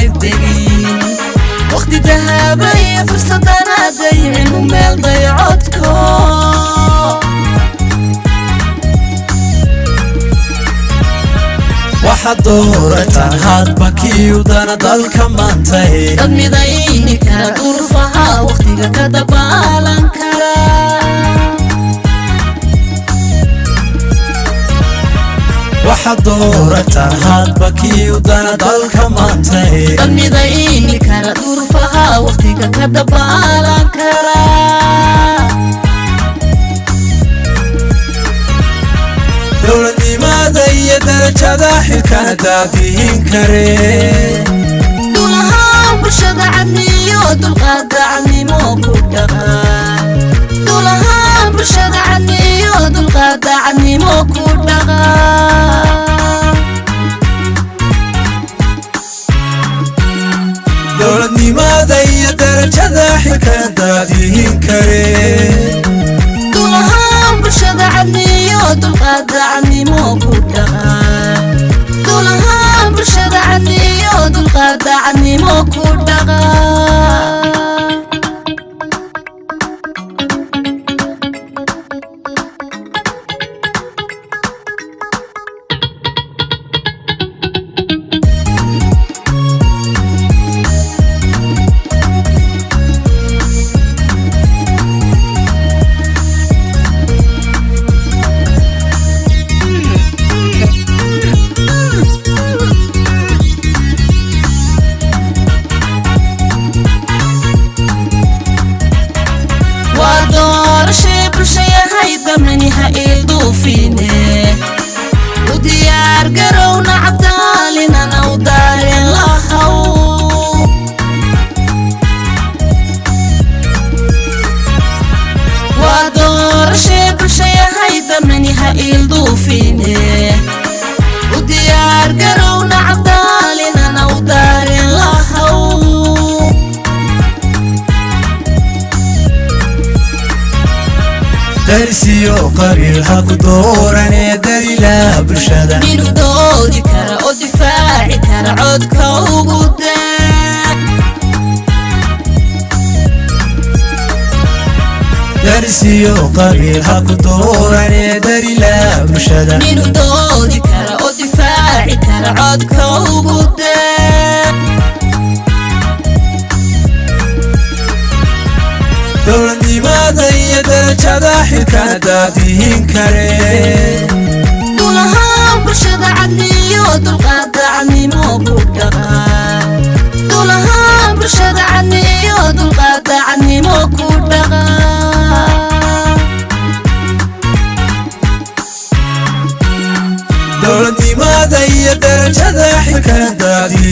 دقدقين وقت ذهبي فرصتنا ضيعين وميل ضيعتكو waxaad doorataan hadbakii udana dalka maantay dad midayni kara durufaha waqtiga ka dabaalan kara waxaad doorataan hadbakii udana dalka maantay dad midayni kara durufaha waqtiga ka dabaalan kara dowladnimada iyo darajada xilkana daadihin kare dulahaan bulshada cadniyo dulqaad dacadnimo ku dhaqa dulahaan bulshada cadniyo dulqaad dacadnimo ku dhaqa dowladnimada iyo darajada xilkana daadihin kare bulshada cadniyo dulqaad dacadnimo ku dhaqa dulahaan bulshada cadniyo dulqaad dacadnimo ku dhaqa وديار قرونا عبدالنا نودارين لهو ودور شبر شيا هيدا مني هايل دوفيني وديار قرونا عبدالنا نودارين لهو درسيو قريل هاكو دوراني دليلا برشادة مينو دودي كارا او دفاعي كارا عودكا وقوداك درسيو قريل هاكو دوراني دليلا برشادة مينو دودي كارا او دفاعي كارا عودكا وقوداك dowladnimada iyo darajada xilkana daadihin kare dulahaan bulshada cadniyo dulqaad dacadnimo ku dhaqa dulahaan bulshada cadniyo dulqaad dacadnimo ku dhaqa dowladnimada iyo darajada xilkana daadihin